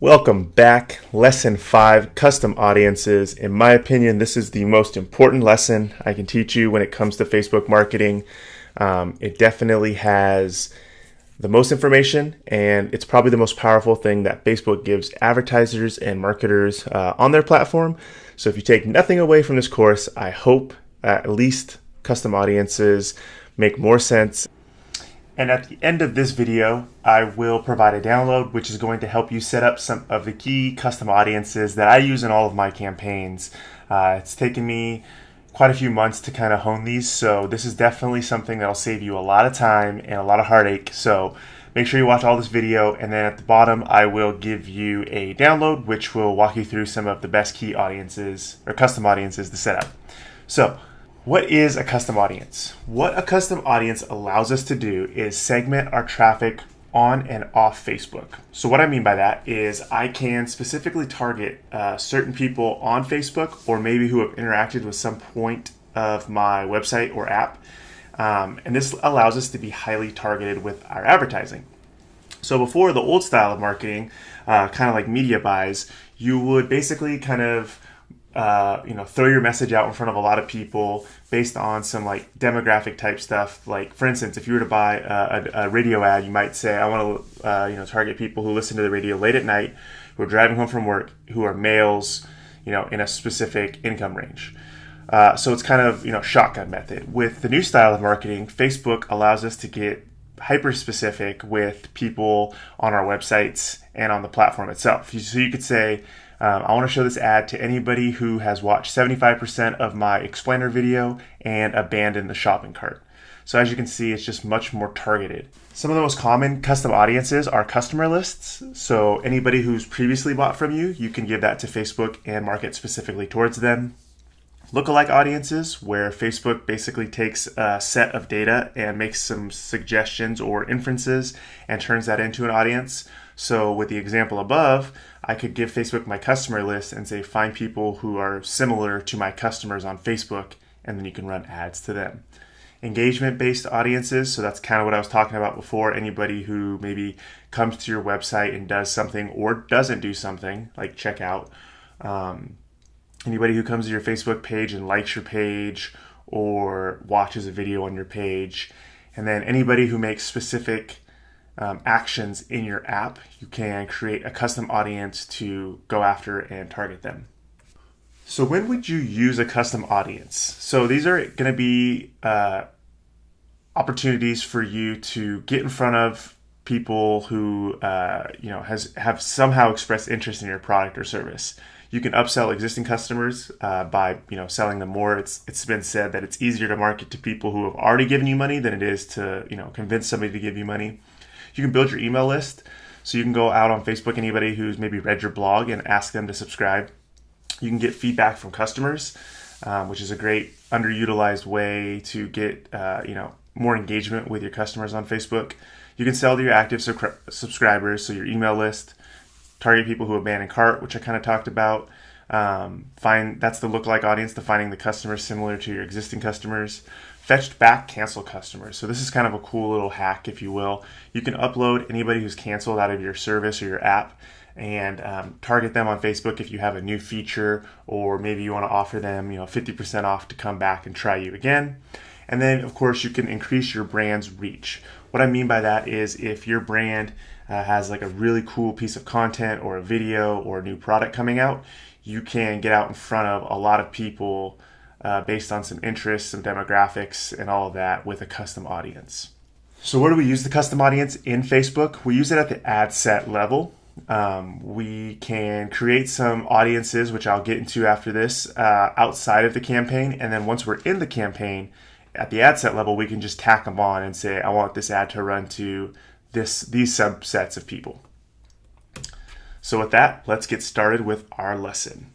Welcome back. Lesson 5, custom audiences. In my opinion, this is the most important lesson I can teach you when it comes to Facebook marketing. It definitely has the most information, and it's probably the most powerful thing that Facebook gives advertisers and marketers on their platform. So if you take nothing away from this course, I hope at least custom audiences make more sense. And at the end of this video, I will provide a download which is going to help you set up some of the key custom audiences that I use in all of my campaigns. It's taken me quite a few months to kind of hone these, so this is definitely something that'll save you a lot of time and a lot of heartache. So make sure you watch all this video, and then at the bottom I will give you a download which will walk you through some of the best key audiences or custom audiences to set up. So what is a custom audience? What a custom audience allows us to do is segment our traffic on and off Facebook. So what I mean by that is I can specifically target certain people on Facebook, or maybe who have interacted with some point of my website or app. And this allows us to be highly targeted with our advertising. So before, the old style of marketing, kind of like media buys, you would basically kind of throw your message out in front of a lot of people based on some like demographic type stuff. Like, for instance, if you were to buy a radio ad, you might say, I want to target people who listen to the radio late at night, who are driving home from work, who are males, in a specific income range. So it's kind of, shotgun method. With the new style of marketing, Facebook allows us to get hyper specific with people on our websites and on the platform itself. So you could say, I want to show this ad to anybody who has watched 75% of my explainer video and abandoned the shopping cart. So as you can see, it's just much more targeted. Some of the most common custom audiences are customer lists. So anybody who's previously bought from you, you can give that to Facebook and market specifically towards them. Lookalike audiences, where Facebook basically takes a set of data and makes some suggestions or inferences and turns that into an audience. So with the example above, I could give Facebook my customer list and say, find people who are similar to my customers on Facebook, and then you can run ads to them. Engagement-based audiences, so that's kind of what I was talking about before. Anybody who maybe comes to your website and does something or doesn't do something, like checkout. Anybody who comes to your Facebook page and likes your page or watches a video on your page. And then anybody who makes specific actions in your app, you can create a custom audience to go after and target them. So when would you use a custom audience? So these are going to be opportunities for you to get in front of people who have somehow expressed interest in your product or service. You can upsell existing customers by selling them more. It's been said that it's easier to market to people who have already given you money than it is to convince somebody to give you money. You can build your email list, so you can go out on Facebook, anybody who's maybe read your blog, and ask them to subscribe. You can get feedback from customers, which is a great underutilized way to get more engagement with your customers on Facebook. You can sell to your active subscribers, so your email list. Target people who abandon cart, which I kind of talked about. That's the lookalike audience, defining the customers similar to your existing customers. Fetched back cancel customers. So this is kind of a cool little hack, if you will. You can upload anybody who's canceled out of your service or your app and target them on Facebook if you have a new feature, or maybe you want to offer them 50% off to come back and try you again. And then, of course, you can increase your brand's reach. What I mean by that is if your brand has like a really cool piece of content or a video or a new product coming out, you can get out in front of a lot of people based on some interests, some demographics, and all of that with a custom audience. So where do we use the custom audience in Facebook? We use it at the ad set level. We can create some audiences, which I'll get into after this, outside of the campaign. And then once we're in the campaign, at the ad set level, we can just tack them on and say, I want this ad to run to these subsets of people. So with that, let's get started with our lesson.